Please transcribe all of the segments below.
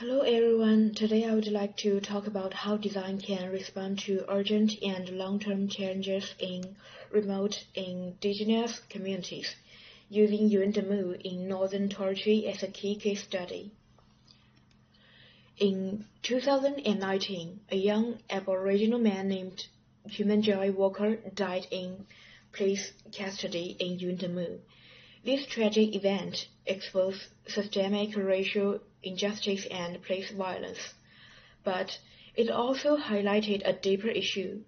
Hello everyone, today I would like to talk about how design can respond to urgent and long-term challenges in remote indigenous communities, using Yuan in northern Turkey as a key case study. In 2019, a young Aboriginal man named Kumanjai Walker died in police custody in Yuan. This tragic event exposed systemic racial injustice and police violence, but it also highlighted a deeper issue,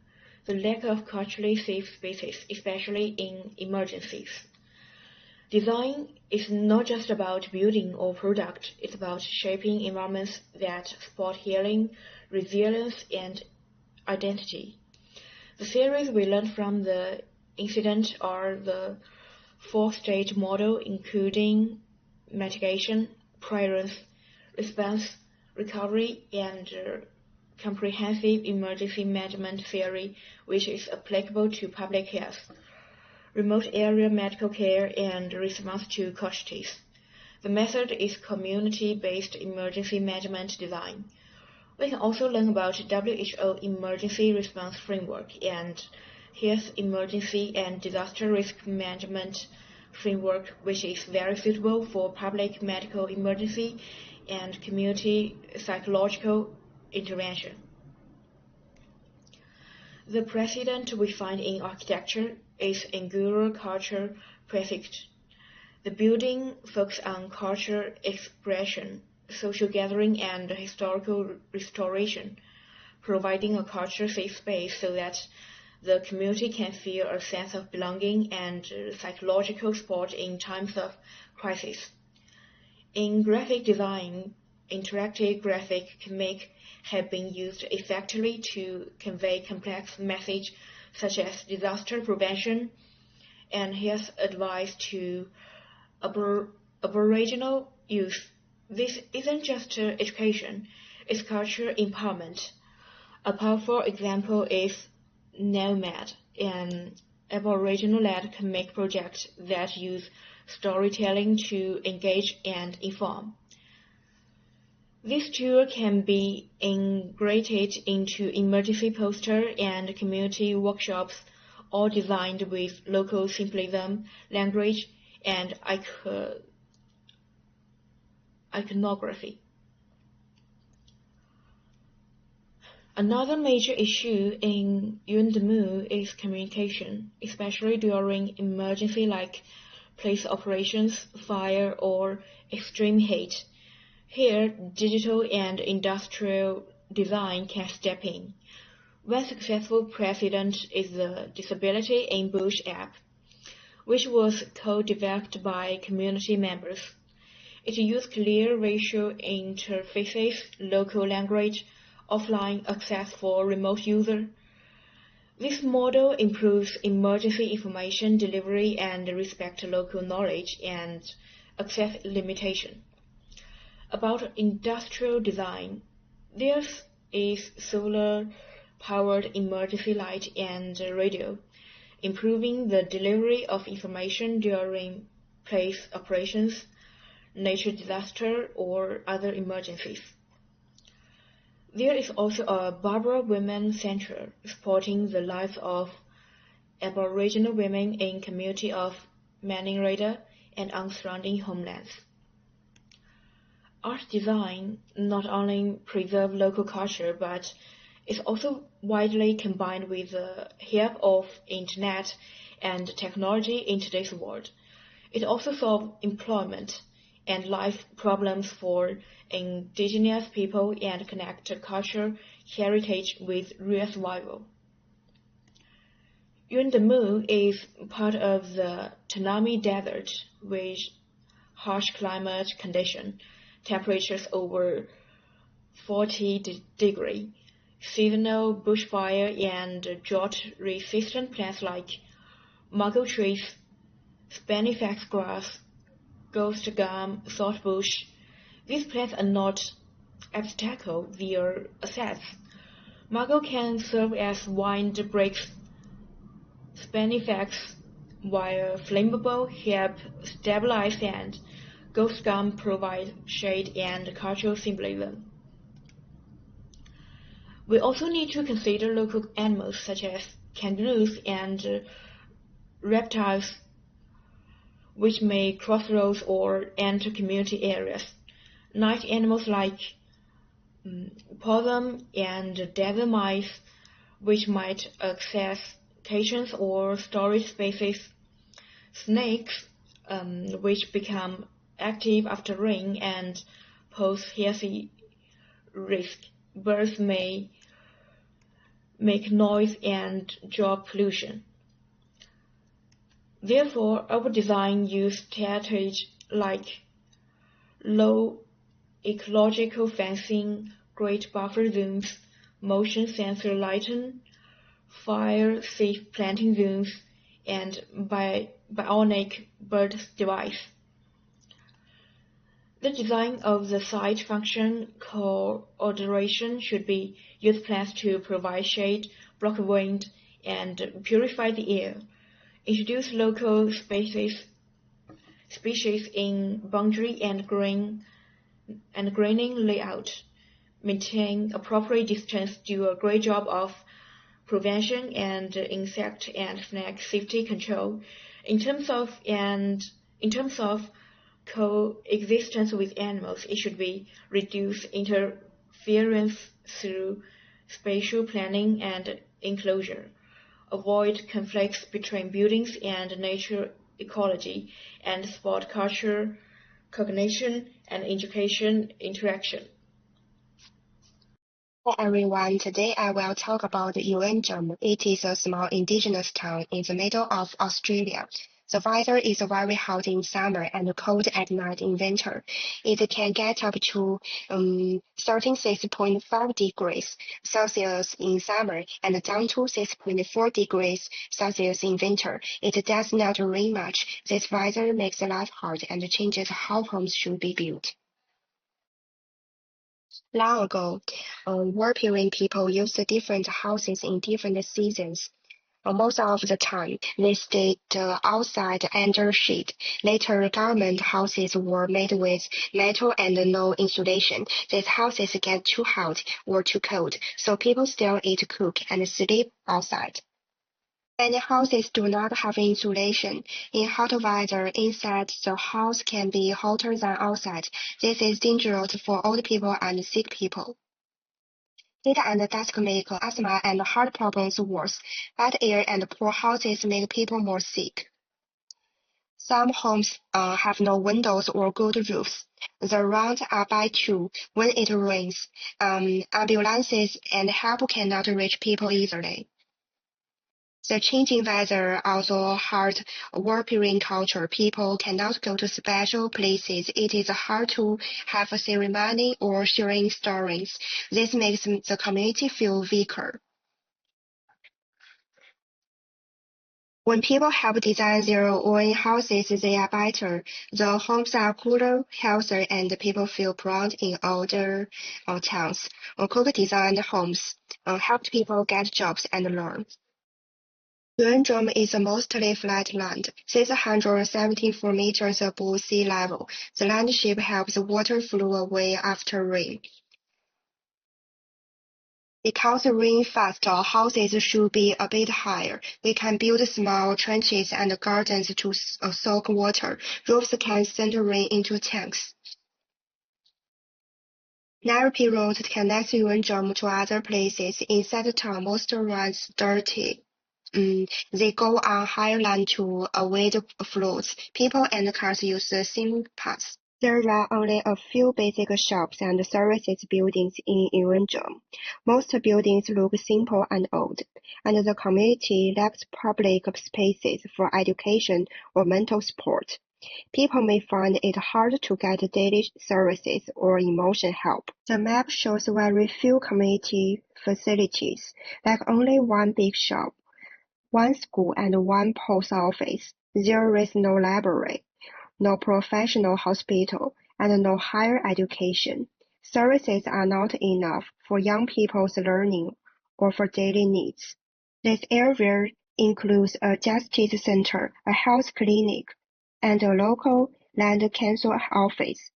the lack of culturally safe spaces, especially in emergencies. Design is not just about building or product, it's about shaping environments that support healing, resilience, and identity. The theories we learned from the incident are the four-stage model, including mitigation, prevalence, response, recovery, and comprehensive emergency management theory, which is applicable to public health, remote area medical care, and response to casualties. The method is community-based emergency management design. We can also learn about WHO Emergency Response Framework and Health Emergency and Disaster Risk Management Framework, which is very suitable for public medical emergency and community psychological intervention. The precedent we find in architecture is Angular Culture Prefect. The building focuses on culture expression, social gathering, and historical restoration, providing a culture-safe space so that the community can feel a sense of belonging and psychological support in times of crisis. In graphic design, interactive graphic comics have been used effectively to convey complex messages such as disaster prevention and health advice to Aboriginal youth. This isn't just education, it's cultural empowerment. A powerful example is Nomad, an Aboriginal-led comic project that uses storytelling to engage and inform. This tool can be integrated into emergency poster and community workshops, all designed with local symbolism, language, and iconography. Another major issue in Yuan is communication, especially during emergency like police operations, fire, or extreme heat. Here, digital and industrial design can step in. One successful precedent is the Disability in Bush app, which was co-developed by community members. It used clear racial interfaces, local language, offline access for remote users. This model improves emergency information delivery and respects local knowledge and access limitation. About industrial design, there is solar-powered emergency light and radio, improving the delivery of information during police operations, natural disaster, or other emergencies. There is also a Barbara Women Centre supporting the lives of Aboriginal women in community of Maningrida and on surrounding homelands. Art design not only preserves local culture, but is also widely combined with the help of internet and technology in today's world. It also solves employment and life problems for indigenous people and connect cultural heritage with real survival. Yuan is part of the Tanami Desert with harsh climate conditions, temperatures over 40 degrees, seasonal bushfire, and drought-resistant plants like mago trees, spanifax grass, ghost gum, saltbush. These plants are not obstacles, they are assets. Mago can serve as wind breaks, spanifax, while flammable help stabilize and Ghost gum provides shade and cultural symbolism. We also need to consider local animals such as kangaroos and reptiles, which may cross roads or enter community areas. Night animals like possum and desert mice, which might access kitchens or storage spaces. Snakes, which become active after rain and pose health risk. Birds may make noise and drop pollution. Therefore, our design used strategies like low ecological fencing, great buffer zones, motion sensor lighting, fire-safe planting zones, and bionic bird device. The design of the site function coordination should be use plants to provide shade, block wind, and purify the air. Introduce local species in boundary and greening layout. Maintain appropriate distance, do a great job of prevention and insect and snake safety control. In terms of coexistence with animals, it should be reduce interference through spatial planning and enclosure. Avoid conflicts between buildings and nature ecology, and support culture, cognition, and education interaction. Hi everyone, today I will talk about Uenjum. It is a small indigenous town in the middle of Australia. The weather is very hot in summer and cold at night in winter. It can get up to 36.5 degrees Celsius in summer and down to 6.4 degrees Celsius in winter. It does not rain much. This weather makes life hard and changes how homes should be built. Long ago, European people used different houses in different seasons. Most of the time, they stayed outside under shade. Later, government houses were made with metal and no insulation. These houses get too hot or too cold, so people still eat, cook, and sleep outside. Many houses do not have insulation. In hot weather, inside the house can be hotter than outside. This is dangerous for old people and sick people. Heat and dust make asthma and heart problems worse. Bad air and poor houses make people more sick. Some homes have no windows or good roofs. The roads are bad too. When it rains, ambulances and help cannot reach people easily. The changing weather also hurt European culture. People cannot go to special places. It is hard to have a ceremony or sharing stories. This makes the community feel weaker. When people help design their own houses, they are better. The homes are cooler, healthier, and people feel proud in older towns. Cook designed homes helped people get jobs and learn. Yuanzhong is mostly flat land, 674 meters above sea level. The land shape helps water flow away after rain. Because rain fast, our houses should be a bit higher. We can build small trenches and gardens to soak water. Roofs can send rain into tanks. Narrow road connects Yuanzhong to other places. Inside town, most roads dirty. They go on higher land to avoid floods. People and cars use the same paths. There are only a few basic shops and services buildings in Yuanzhong. Most buildings look simple and old, and the community lacks public spaces for education or mental support. People may find it hard to get daily services or emotional help. The map shows very few community facilities, like only one big shop, one school and one post office. There is no library, no professional hospital, and no higher education. Services are not enough for young people's learning or for daily needs. This area includes a justice center, a health clinic, and a local land council office.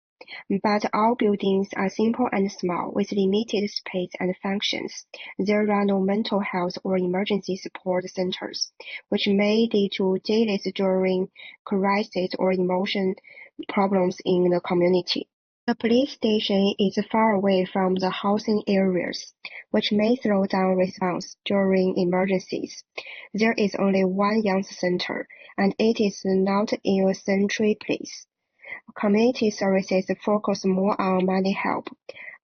But all buildings are simple and small, with limited space and functions. There are no mental health or emergency support centers, which may lead to delays during crisis or emotion problems in the community. The police station is far away from the housing areas, which may slow down response during emergencies. There is only one youth center, and it is not in a central place. Community services focus more on money help,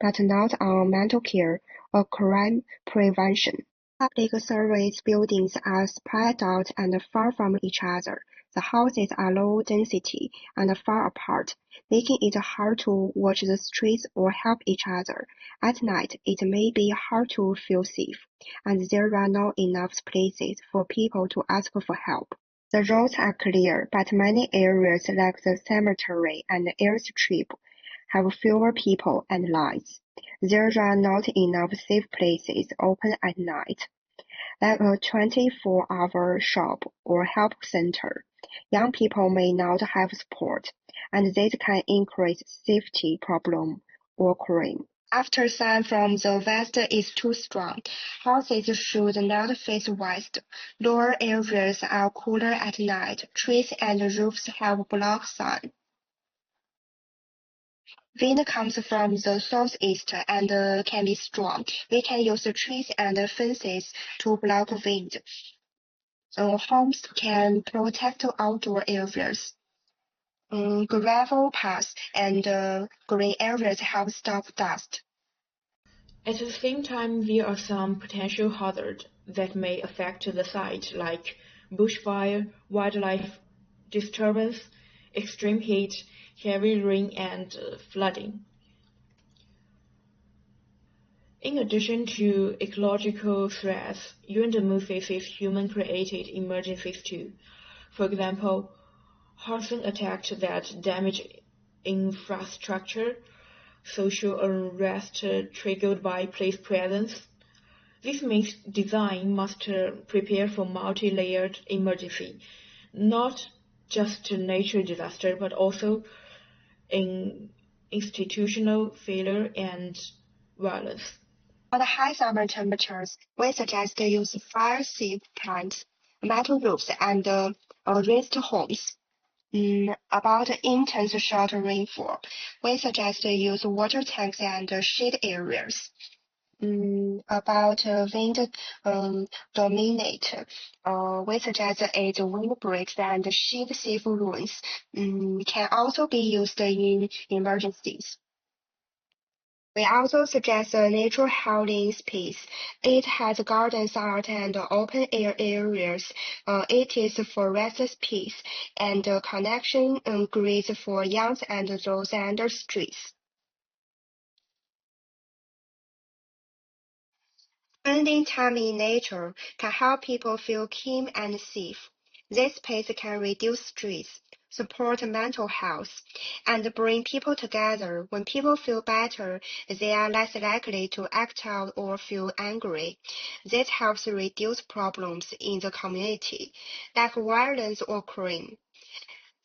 but not on mental care or crime prevention. Public service buildings are spread out and far from each other. The houses are low density and far apart, making it hard to watch the streets or help each other. At night, it may be hard to feel safe, and there are not enough places for people to ask for help. The roads are clear, but many areas like the cemetery and airstrip have fewer people and lights. There are not enough safe places open at night, like a 24-hour shop or help center. Young people may not have support, and this can increase safety problem or crime. After sun from the west is too strong, houses should not face west. Lower areas are cooler at night. Trees and roofs help block sun. Wind comes from the southeast and can be strong. We can use trees and fences to block wind. Homes can protect outdoor areas. Gravel paths and green areas help stop dust. At the same time, there are some potential hazards that may affect the site, like bushfire, wildlife disturbance, extreme heat, heavy rain, and flooding. In addition to ecological threats, Yuandamu faces human-created emergencies too. For example, arson attacks that damage infrastructure, social unrest triggered by police presence. This means design must prepare for multi-layered emergency, not just natural disaster, but also in institutional failure and violence. For the high summer temperatures, we suggest use fire-safe plants, metal roofs, and raised homes. About intense short rainfall, we suggest use water tanks and shade areas. About wind dominate, we suggest add windbreaks and shade-safe rooms. Can also be used in emergencies. We also suggest a natural howling space. It has gardens, art, and open air areas. It is for restless peace and connection grids for young and those under stress. Spending time in nature can help people feel calm and safe. This space can reduce stress, support mental health, and bring people together. When people feel better, they are less likely to act out or feel angry. This helps reduce problems in the community, like violence or crime.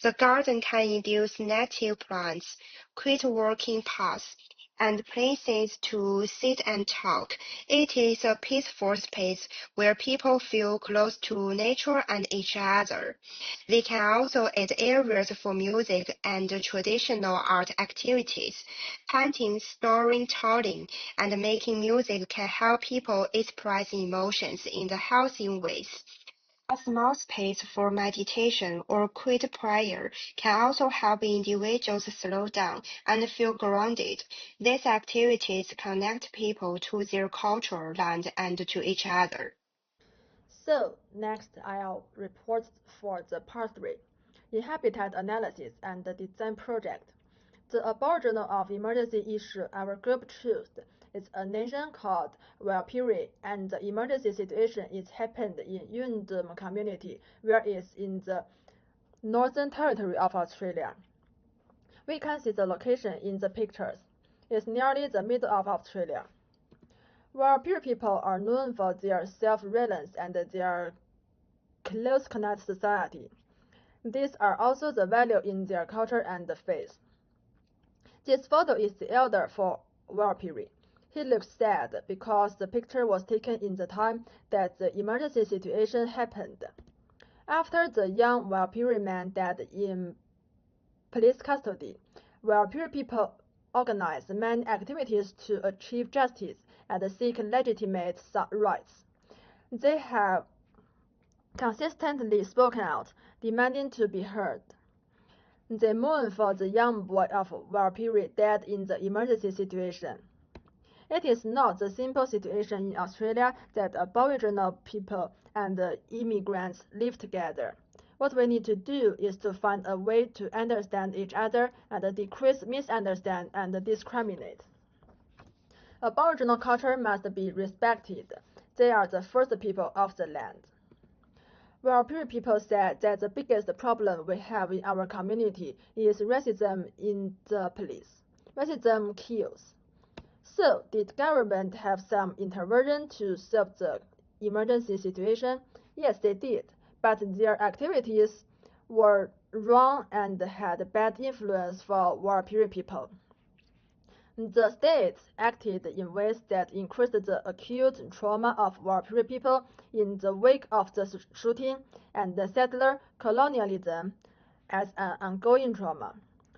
The garden can introduce native plants, create walking paths, and places to sit and talk. It is a peaceful space where people feel close to nature and each other. They can also add areas for music and traditional art activities. Painting, storytelling, and making music can help people express emotions in the healthy ways. A small space for meditation or quiet prayer can also help individuals slow down and feel grounded. These activities connect people to their culture, land, and to each other. So, next I'll report for the part 3, in habitat analysis and the design project. The aboriginal of emergency issue our group chose is a nation called Weiqi, and the emergency situation is happened in Yundum community, where it's in the Northern Territory of Australia. We can see the location in the pictures. It's nearly the middle of Australia. Weiqi people are known for their self-reliance and their close connected society. These are also the value in their culture and faith. This photo is the elder for Weiqi. He looks sad because the picture was taken in the time that the emergency situation happened. After the young Weiqi man died in police custody, Weiqi people organized many activities to achieve justice and seek legitimate rights. They have consistently spoken out, demanding to be heard. They mourn for the young boy of Weiqi dead in the emergency situation. It is not the simple situation in Australia that Aboriginal people and immigrants live together. What we need to do is to find a way to understand each other and decrease misunderstand and discriminate. Aboriginal culture must be respected. They are the first people of the land. Weiqi people said that the biggest problem we have in our community is racism in the police. Racism kills. So, did government have some intervention to solve the emergency situation? Yes, they did, but their activities were wrong and had bad influence for Weiqi people. The state acted in ways that increased the acute trauma of Weiqi people in the wake of the shooting and the settler colonialism as an ongoing trauma.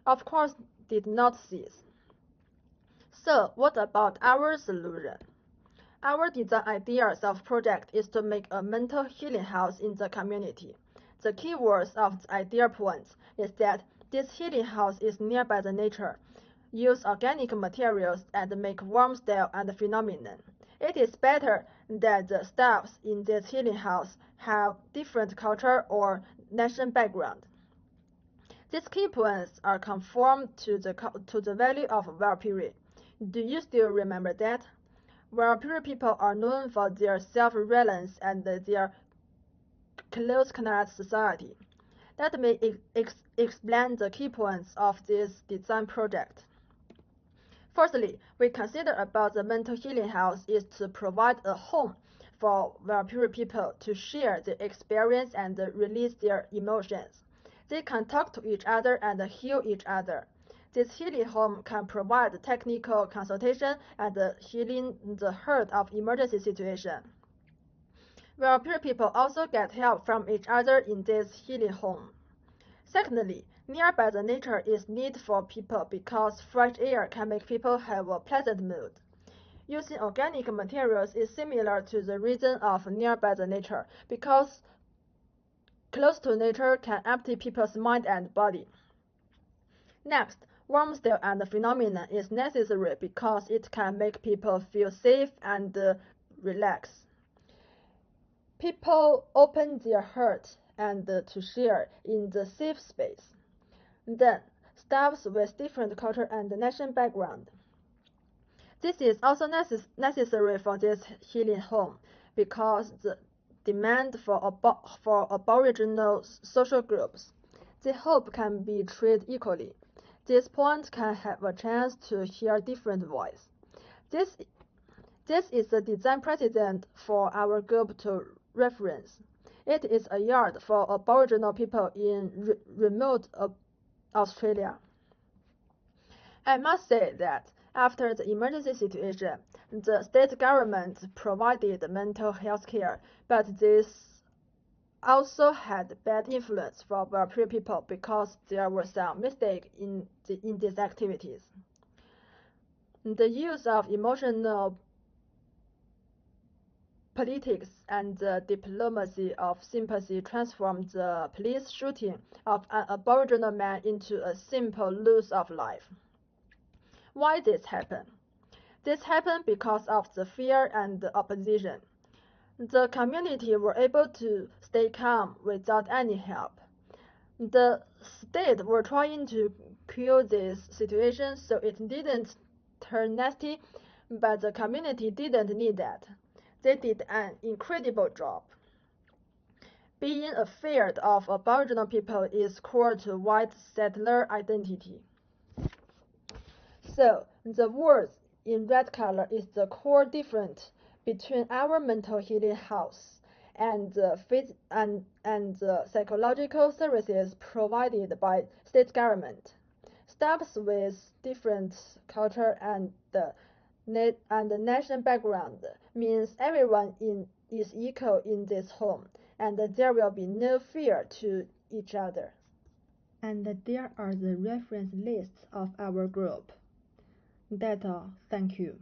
Of course, did not cease. So, what about our solution? Our design ideas of project is to make a mental healing house in the community. The key words of the idea points is that this healing house is nearby the nature, use organic materials and make warm style and phenomenon. It is better that the staffs in this healing house have different culture or nation background. These key points are conform to the value of Weiqi. Do you still remember that? Weiqi people are known for their self-reliance and their close-knit society. Let me explain the key points of this design project. Firstly, we consider about the mental healing house is to provide a home for Weiqi people to share their experience and release their emotions. They can talk to each other and heal each other. This healing home can provide technical consultation and healing the hurt of emergency situation. Weiqi people also get help from each other in this healing home. Secondly, nearby the nature is need for people because fresh air can make people have a pleasant mood. Using organic materials is similar to the reason of nearby the nature because close to nature can empty people's mind and body. Next, warm style and phenomenon is necessary because it can make people feel safe and relax. People open their heart and to share in the safe space. Then, staffs with different culture and nation background. This is also necessary for this healing home because the demand for Aboriginal social groups. They hope can be treated equally. This point can have a chance to hear different voice. This is the design precedent for our group to reference. It is a yard for Aboriginal people in remote Australia. I must say that after the emergency situation, the state government provided mental health care, but this also had bad influence for Weiqi people because there were some mistakes in these activities. The use of emotional politics and the diplomacy of sympathy transformed the police shooting of an Aboriginal man into a simple loss of life. Why this happened? This happened because of the fear and the opposition. The community were able to stay calm without any help. The state were trying to cure this situation so it didn't turn nasty, but the community didn't need that. They did an incredible job. Being afraid of Aboriginal people is core to white settler identity. So, the words in red color is the core difference between our mental healing house and psychological services provided by state government. Staffs with different culture and national background means everyone is equal in this home, and there will be no fear to each other. And there are the reference lists of our group. That's all. Thank you.